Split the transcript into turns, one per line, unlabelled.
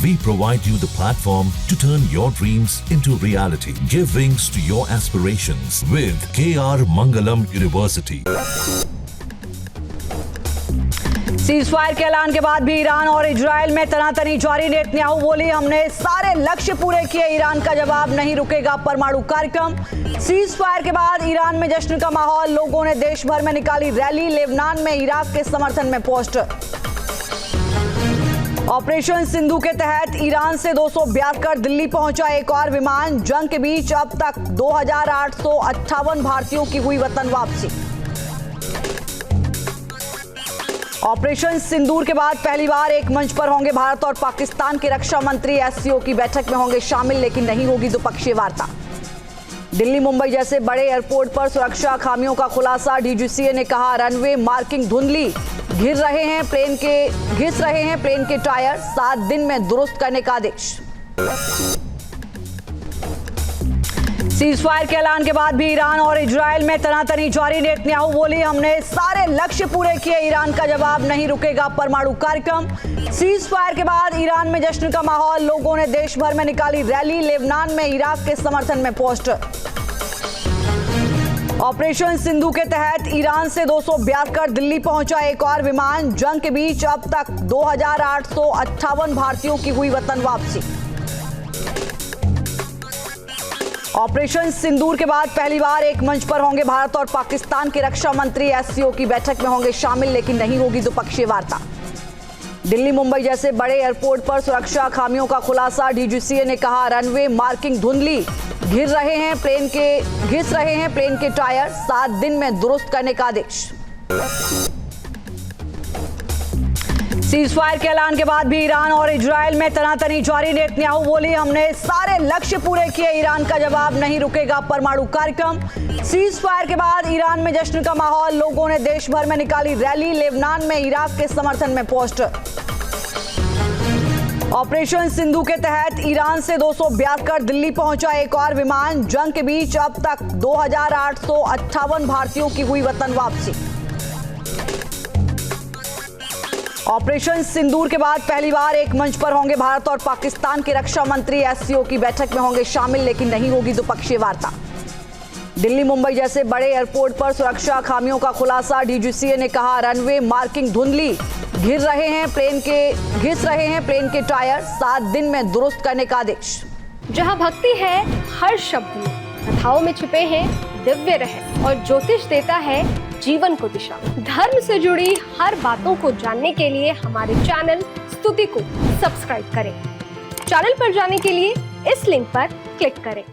We provide you the platform to turn your dreams into reality. Give wings to your aspirations with KR Mangalam University.
Cease fire के ऐलान के बाद भी Iran और Israel में तनातनी जारी। नेतन्याहू बोली, हमने सारे लक्ष्य पूरे किए, ईरान का जवाब नहीं रुकेगा परमाणु कार्यक्रम। सीज फायर के बाद ईरान में जश्न का माहौल, लोगों ने देश भर में निकाली रैली, लेबनान में इराक के समर्थन में पोस्टर। ऑपरेशन सिंधु के तहत ईरान से 272 दिल्ली पहुंचा एक और विमान। जंग के बीच अब तक 2858 भारतीयों की हुई वतन वापसी। ऑपरेशन सिंदूर के बाद पहली बार एक मंच पर होंगे भारत और पाकिस्तान के रक्षा मंत्री। एससीओ की बैठक में होंगे शामिल, लेकिन नहीं होगी द्विपक्षीय वार्ता। दिल्ली मुंबई जैसे बड़े एयरपोर्ट पर सुरक्षा खामियों का खुलासा। डीजीसीए ने कहा, रनवे मार्किंग धुंधली, घिस रहे हैं प्लेन के टायर, 7 दिन में दुरुस्त करने का आदेश। सीज फायर के ऐलान के बाद भी ईरान और इजराइल में तनातनी जारी। नेतन्याहू बोली, हमने सारे लक्ष्य पूरे किए, ईरान का जवाब नहीं रुकेगा परमाणु कार्यक्रम। सीज फायर के बाद ईरान में जश्न का माहौल, लोगों ने देश भर में निकाली रैली, लेबनान में इराक के समर्थन में पोस्टर। ऑपरेशन सिंधु के तहत ईरान से 272 दिल्ली पहुंचा एक और विमान। जंग के बीच अब तक 2858 भारतीयों की हुई वतन वापसी। ऑपरेशन सिंदूर के बाद पहली बार एक मंच पर होंगे भारत और पाकिस्तान के रक्षा मंत्री। एससीओ की बैठक में होंगे शामिल, लेकिन नहीं होगी द्विपक्षीय वार्ता। दिल्ली मुंबई जैसे बड़े एयरपोर्ट पर सुरक्षा खामियों का खुलासा। डीजीसीए ने कहा, रनवे मार्किंग धुंधली, घिस रहे हैं प्लेन के टायर, 7 दिन में दुरुस्त करने का आदेश। सीज फायर के ऐलान के बाद भी ईरान और इजराइल में तनातनी जारी। नेतन्याहू बोली, हमने सारे लक्ष्य पूरे किए, ईरान का जवाब नहीं रुकेगा परमाणु कार्यक्रम। सीज फायर के बाद ईरान में जश्न का माहौल, लोगों ने देश भर में निकाली रैली, लेबनान में इराक के समर्थन में पोस्टर। ऑपरेशन सिंधु के तहत ईरान से 272 दिल्ली पहुंचा एक और विमान। जंग के बीच अब तक 2858 भारतीयों की हुई वतन वापसी। ऑपरेशन सिंदूर के बाद पहली बार एक मंच पर होंगे भारत और पाकिस्तान के रक्षा मंत्री। एससीओ की बैठक में होंगे शामिल, लेकिन नहीं होगी द्विपक्षीय वार्ता। दिल्ली मुंबई जैसे बड़े एयरपोर्ट पर सुरक्षा खामियों का खुलासा। डीजीसीए ने कहा, रनवे मार्किंग धुंधली, घिस रहे हैं प्लेन के टायर, 7 दिन में दुरुस्त करने का आदेश।
जहां भक्ति है हर शब्द में, कथाओं में छिपे हैं दिव्य रहस्य और ज्योतिष देता है जीवन को दिशा। धर्म से जुड़ी हर बातों को जानने के लिए हमारे चैनल स्तुति को सब्सक्राइब करें। चैनल पर जाने के लिए इस लिंक पर क्लिक करें।